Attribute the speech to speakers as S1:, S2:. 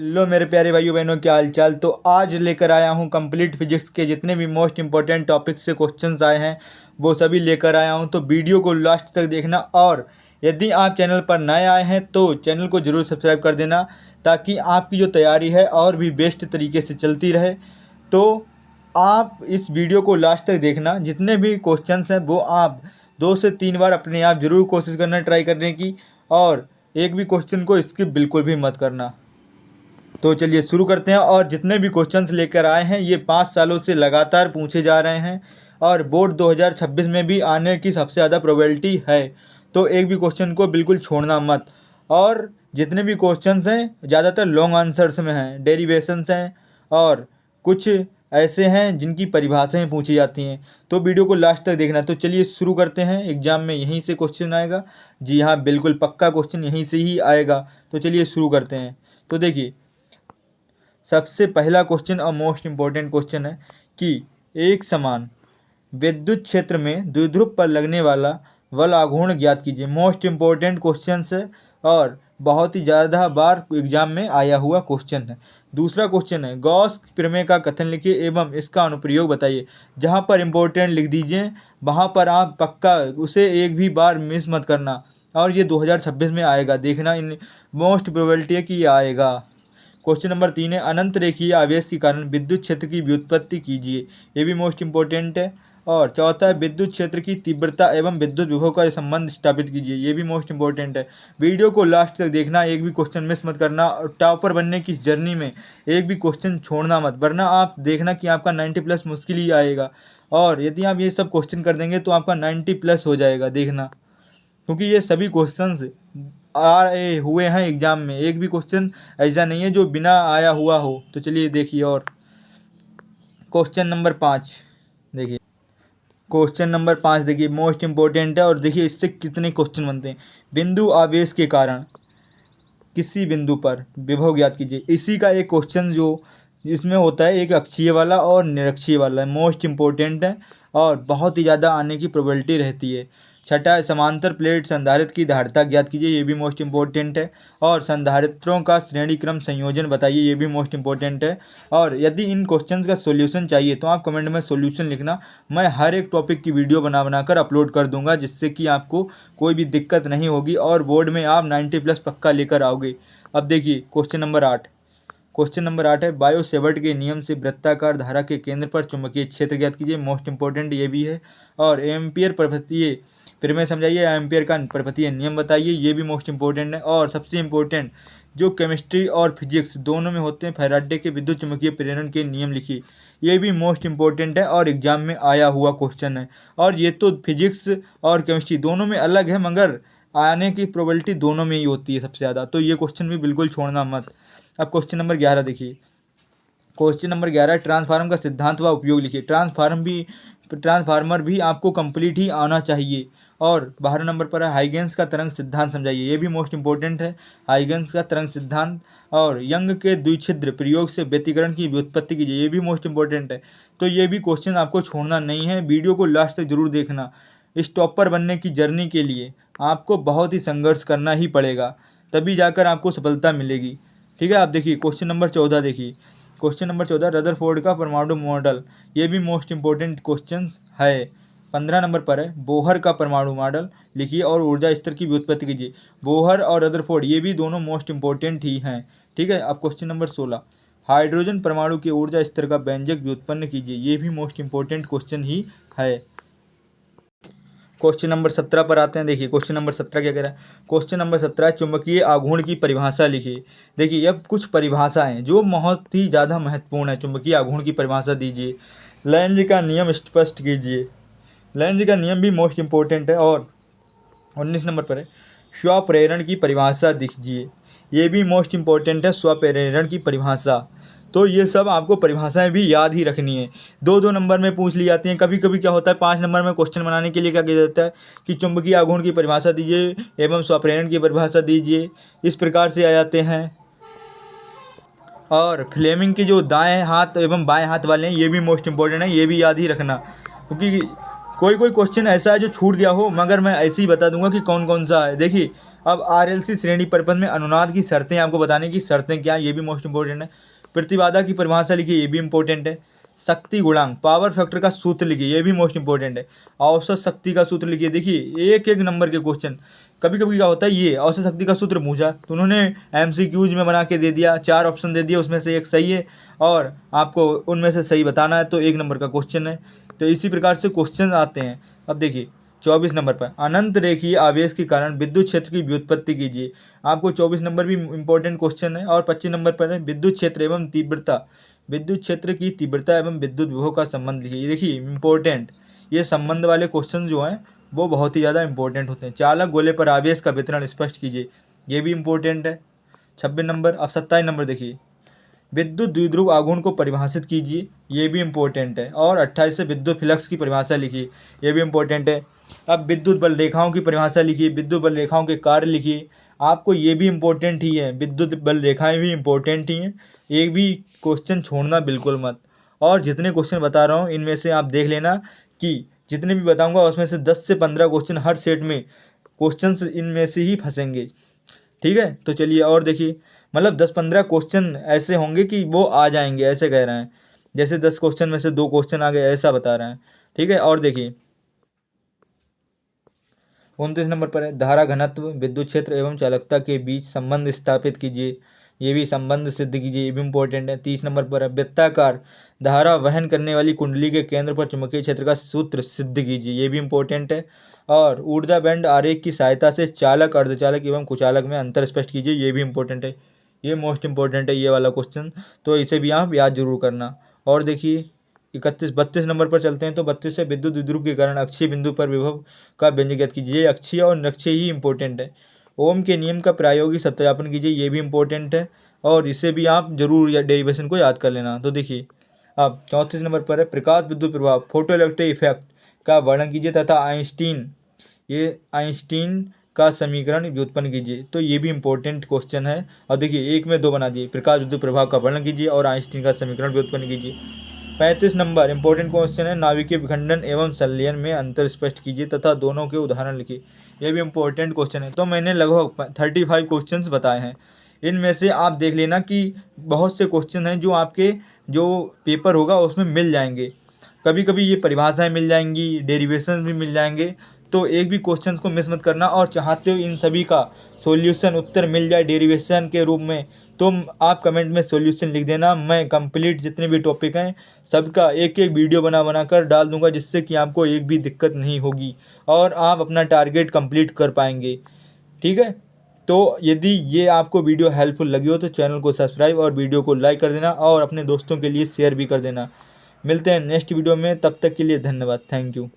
S1: लो मेरे प्यारे भाइयों बहनों, क्या हाल चाल। तो आज लेकर आया हूँ कंप्लीट फिजिक्स के जितने भी मोस्ट इंपॉर्टेंट टॉपिक से क्वेश्चंस आए हैं वो सभी लेकर आया हूँ। तो वीडियो को लास्ट तक देखना, और यदि आप चैनल पर नए आए हैं तो चैनल को ज़रूर सब्सक्राइब कर देना, ताकि आपकी जो तैयारी है और भी बेस्ट तरीके से चलती रहे। तो आप इस वीडियो को लास्ट तक देखना, जितने भी क्वेश्चंस हैं वो आप 2 से 3 बार अपने आप ज़रूर कोशिश करना ट्राई करने की, और एक भी क्वेश्चन को स्किप बिल्कुल भी मत करना। तो चलिए शुरू करते हैं। और जितने भी क्वेश्चंस लेकर आए हैं ये 5 सालों से लगातार पूछे जा रहे हैं, और बोर्ड 2026 में भी आने की सबसे ज़्यादा प्रोबेबिलिटी है। तो एक भी क्वेश्चन को बिल्कुल छोड़ना मत। और जितने भी क्वेश्चंस हैं ज़्यादातर लॉन्ग आंसर्स में हैं, डेरिवेशंस हैं, और कुछ ऐसे हैं जिनकी परिभाषाएं पूछी जाती हैं। तो वीडियो को लास्ट तक देखना। तो चलिए शुरू करते हैं। एग्जाम में यहीं से क्वेश्चन आएगा, जी हाँ बिल्कुल पक्का क्वेश्चन यहीं से ही आएगा। तो चलिए शुरू करते हैं। तो देखिए, सबसे पहला क्वेश्चन और मोस्ट इम्पोर्टेंट क्वेश्चन है कि एक समान विद्युत क्षेत्र में द्विध्रुव पर लगने वाला बल आघूर्ण ज्ञात कीजिए। मोस्ट इम्पोर्टेंट क्वेश्चन है और बहुत ही ज़्यादा बार एग्जाम में आया हुआ क्वेश्चन है। दूसरा क्वेश्चन है, गॉस प्रमेय का कथन लिखिए एवं इसका अनुप्रयोग बताइए। जहाँ पर इम्पोर्टेंट लिख दीजिए, वहाँ पर आप पक्का उसे एक भी बार मिस मत करना। और ये 2026 में आएगा, देखना इन मोस्ट प्रोबेबिलिटी है कि ये आएगा। क्वेश्चन नंबर 3 है, अनंत रेखीय आवेश के कारण विद्युत क्षेत्र की व्युत्पत्ति कीजिए। ये भी मोस्ट इंपॉर्टेंट है। और चौथा है, विद्युत क्षेत्र की तीव्रता एवं विद्युत विभव का संबंध स्थापित कीजिए। ये भी मोस्ट इंपॉर्टेंट है। वीडियो को लास्ट तक देखना, एक भी क्वेश्चन मिस मत करना। और टॉपर बनने की जर्नी में एक भी क्वेश्चन छोड़ना मत, वरना आप देखना कि आपका 90+ मुश्किल ही आएगा। और यदि आप ये सब क्वेश्चन कर देंगे तो आपका 90+ हो जाएगा, देखना, क्योंकि ये सभी क्वेश्चंस आए हुए हैं एग्जाम में। एक भी क्वेश्चन ऐसा नहीं है जो बिना आया हुआ हो। तो चलिए देखिए। और क्वेश्चन नंबर 5 देखिए, क्वेश्चन नंबर 5 देखिए मोस्ट इंपॉर्टेंट है। और देखिए इससे कितने क्वेश्चन बनते हैं। बिंदु आवेश के कारण किसी बिंदु पर विभव ज्ञात कीजिए। इसी का एक क्वेश्चन जो इसमें होता है, एक अक्षीय वाला और निरक्षीय वाला, मोस्ट इंपॉर्टेंट है और बहुत ही ज़्यादा आने की प्रोबेबिलिटी रहती है। छठा है, समांतर प्लेट संधारित्र की धारिता ज्ञात कीजिए। ये भी मोस्ट इंपॉर्टेंट है। और संधारित्रों का श्रेणी क्रम संयोजन बताइए। ये भी मोस्ट इंपॉर्टेंट है। और यदि इन क्वेश्चंस का सॉल्यूशन चाहिए तो आप कमेंट में सॉल्यूशन लिखना। मैं हर एक टॉपिक की वीडियो बनाकर अपलोड कर दूंगा, जिससे कि आपको कोई भी दिक्कत नहीं होगी और बोर्ड में आप 90+ पक्का लेकर आओगे। अब देखिए क्वेश्चन नंबर 8। क्वेश्चन नंबर 8 है, बायो सेवर्ट के नियम से वृत्ताकार धारा के केंद्र पर चुंबकीय क्षेत्र ज्ञात कीजिए। मोस्ट इंपॉर्टेंट ये भी है। और एम्पियर पर्वतीय प्रमेय समझाइए, एम्पियर का पर्वतीय नियम बताइए। ये भी मोस्ट इंपॉर्टेंट है। और सबसे इंपॉर्टेंट जो केमिस्ट्री और फिजिक्स दोनों में होते हैं, फैराडे के विद्युत चुंबकीय प्रेरण के नियम लिखिए। ये भी मोस्ट इंपॉर्टेंट है और एग्जाम में आया हुआ क्वेश्चन है। और ये तो फिजिक्स और केमिस्ट्री दोनों में अलग है, मगर आने की प्रोबेबिलिटी दोनों में ही होती है सबसे ज़्यादा। तो ये क्वेश्चन भी बिल्कुल छोड़ना मत। अब क्वेश्चन नंबर 11 देखिए। क्वेश्चन नंबर 11, ट्रांसफार्मर का सिद्धांत व उपयोग लिखिए। ट्रांसफार्मर भी आपको कंप्लीट ही आना चाहिए। और 12 नंबर पर है, हाइगेंस का तरंग सिद्धांत समझाइए। ये भी मोस्ट इंपॉर्टेंट है, हाइगेंस का तरंग सिद्धांत। और यंग के द्विछिद्र प्रयोग से व्यतिकरण की व्युत्पत्ति कीजिए। ये भी मोस्ट इंपॉर्टेंट है। तो ये भी क्वेश्चन आपको छोड़ना नहीं है, वीडियो को लास्ट तक जरूर देखना। इस टॉपर बनने की जर्नी के लिए आपको बहुत ही संघर्ष करना ही पड़ेगा, तभी जाकर आपको सफलता मिलेगी। ठीक है। आप देखिए क्वेश्चन नंबर 14 देखिए। क्वेश्चन नंबर 14, रदरफोर्ड का परमाणु मॉडल। ये भी मोस्ट इंपॉर्टेंट क्वेश्चन है। 15 नंबर पर है, बोहर का परमाणु मॉडल लिखिए और ऊर्जा स्तर की व्युत्पत्ति कीजिए। बोहर और रदरफोर्ड ये भी दोनों मोस्ट इंपॉर्टेंट ही हैं। ठीक है। अब क्वेश्चन नंबर 16, हाइड्रोजन परमाणु के ऊर्जा स्तर का व्यंजक व्युत्पन्न कीजिए। ये भी मोस्ट इंपॉर्टेंट क्वेश्चन ही है। क्वेश्चन नंबर 17 पर आते हैं। देखिए क्वेश्चन नंबर 17 क्या कह रहा है। क्वेश्चन नंबर 17 है, चुंबकीय आघूर्ण की परिभाषा लिखिए। देखिए अब कुछ परिभाषाएं जो बहुत ही ज़्यादा महत्वपूर्ण है। चुंबकीय आघूर्ण की परिभाषा दीजिए। लेंज का नियम स्पष्ट कीजिए। लेंज का नियम भी मोस्ट इंपॉर्टेंट है। और 19 नंबर पर है, स्वप्रेरण की परिभाषा दीजिए। ये भी मोस्ट इंपॉर्टेंट है, स्वप्रेरण की परिभाषा। तो ये सब आपको परिभाषाएं भी याद ही रखनी है। 2-2 नंबर में पूछ ली जाती हैं। कभी कभी क्या होता है, 5 नंबर में क्वेश्चन बनाने के लिए क्या किया जाता है कि चुंबकीय आघूर्ण की परिभाषा दीजिए एवं स्वप्रेरण की परिभाषा दीजिए, इस प्रकार से आ जाते हैं। और फ्लेमिंग के जो दाएं हाथ एवं बाएं हाथ वाले हैं, ये भी मोस्ट इंपॉर्टेंट है, ये भी याद ही रखना, क्योंकि कोई कोई क्वेश्चन ऐसा है जो छूट गया हो, मगर मैं ऐसे ही बता दूंगा कि कौन कौन सा है। देखिए अब RLC श्रेणी परिपथ में अनुनाद की शर्तें आपको बताने की शर्तें क्या, ये भी मोस्ट इंपॉर्टेंट है। प्रतिबाधा की परिभाषा लिखिए, ये भी इंपॉर्टेंट है। शक्ति गुणांक पावर फैक्टर का सूत्र लिखिए, ये भी मोस्ट इंपॉर्टेंट है। औसत शक्ति का सूत्र लिखिए। देखिए एक एक नंबर के क्वेश्चन, कभी कभी क्या होता है, ये औसत शक्ति का सूत्र पूछा तो उन्होंने MCQs में बना के दे दिया, 4 ऑप्शन दे दिए, उसमें से एक सही है और आपको उनमें से सही बताना है, तो 1 नंबर का क्वेश्चन है। तो इसी प्रकार से क्वेश्चन आते हैं। अब देखिए 24 नंबर पर अनंत रेखीय आवेश के कारण विद्युत क्षेत्र की व्युत्पत्ति कीजिए। आपको 24 नंबर भी इंपॉर्टेंट क्वेश्चन है। और 25 नंबर पर है विद्युत क्षेत्र एवं तीव्रता, विद्युत क्षेत्र की तीव्रता एवं विद्युत विभव का संबंध लिखिए। ये देखिए इंपॉर्टेंट, ये संबंध वाले क्वेश्चन जो हैं वो बहुत ही ज़्यादा इंपॉर्टेंट होते हैं। चालक गोले पर आवेश का वितरण स्पष्ट कीजिए, ये भी इंपॉर्टेंट है। 26 नंबर। अब 27 नंबर देखिए, विद्युत द्विध्रुव आघूर्ण को परिभाषित कीजिए, ये भी इंपॉर्टेंट है। और 28 से विद्युत फ्लक्स की परिभाषा लिखिए, ये भी इंपॉर्टेंट है। अब विद्युत बल रेखाओं की परिभाषा लिखिए, विद्युत बल रेखाओं के कार्य लिखिए, आपको ये भी इंपॉर्टेंट ही है। विद्युत बल रेखाएं भी इंपॉर्टेंट ही हैं, एक भी क्वेश्चन छोड़ना बिल्कुल मत। और जितने क्वेश्चन बता रहा हूँ इनमें से आप देख लेना कि जितने भी बताऊँगा उसमें से 10 से 15 क्वेश्चन हर सेट में क्वेश्चन इनमें से ही फंसेंगे, ठीक है। तो चलिए और देखिए, मतलब 10-15 क्वेश्चन ऐसे होंगे कि वो आ जाएंगे, ऐसे कह रहे हैं। जैसे 10 क्वेश्चन में से 2 क्वेश्चन आ गए, ऐसा बता रहे हैं, ठीक है। और देखिए 29 नंबर पर है धारा घनत्व विद्युत क्षेत्र एवं चालकता के बीच संबंध स्थापित कीजिए, ये भी संबंध सिद्ध कीजिए, ये भी इंपॉर्टेंट है। 30 नंबर पर है वृत्ताकार धारा वहन करने वाली कुंडली के केंद्र पर चुंबकीय क्षेत्र का सूत्र सिद्ध कीजिए, ये भी इंपॉर्टेंट है। और ऊर्जा बैंड आरेख की सहायता से चालक अर्धचालक एवं कुचालक में अंतर स्पष्ट कीजिए, ये भी इंपॉर्टेंट है। ये मोस्ट इंपॉर्टेंट है ये वाला क्वेश्चन, तो इसे भी आप याद जरूर करना। और देखिए 32 नंबर पर चलते हैं। तो 32 से विद्युत द्विध्रुव के कारण अक्षीय बिंदु पर विभव का व्यंजक ज्ञात कीजिए, ये अक्षीय और निरक्षीय ही इंपॉर्टेंट है। ओम के नियम का प्रायोगिक सत्यापन कीजिए, ये भी इंपॉर्टेंट है और इसे भी आप जरूर या डेरिवेशन को याद कर लेना। तो देखिए अब 34 नंबर पर है प्रकाश विद्युत प्रभाव फोटो इलेक्ट्रिक इफेक्ट का वर्णन कीजिए तथा आइंस्टीन का समीकरण व्युत्पन्न कीजिए, तो ये भी इंपॉर्टेंट क्वेश्चन है। और देखिए 1 में 2 बना दिए, प्रकाश विद्युत प्रभाव का वर्णन कीजिए और आइंस्टीन का समीकरण व्युत्पन्न कीजिए। 35 नंबर इंपॉर्टेंट क्वेश्चन है नाभिकीय विखंडन एवं संलयन में अंतर स्पष्ट कीजिए तथा दोनों के उदाहरण लिखिए, ये भी इंपॉर्टेंट क्वेश्चन है। तो मैंने लगभग 35 क्वेश्चंस बताए हैं, इनमें से आप देख लेना कि बहुत से क्वेश्चन हैं जो आपके जो पेपर होगा उसमें मिल जाएंगे। कभी कभी ये परिभाषाएं मिल जाएंगी, डेरिवेशन भी मिल जाएंगे, तो एक भी क्वेश्चंस को मिस मत करना। और चाहते हो इन सभी का सॉल्यूशन उत्तर मिल जाए डेरिवेशन के रूप में, तो आप कमेंट में सॉल्यूशन लिख देना। मैं कंप्लीट जितने भी टॉपिक हैं सबका एक एक वीडियो बना कर डाल दूंगा, जिससे कि आपको एक भी दिक्कत नहीं होगी और आप अपना टारगेट कंप्लीट कर पाएंगे, ठीक है। तो यदि ये आपको वीडियो हेल्पफुल लगी हो तो चैनल को सब्सक्राइब और वीडियो को लाइक कर देना और अपने दोस्तों के लिए शेयर भी कर देना। मिलते हैं नेक्स्ट वीडियो में, तब तक के लिए धन्यवाद, थैंक यू।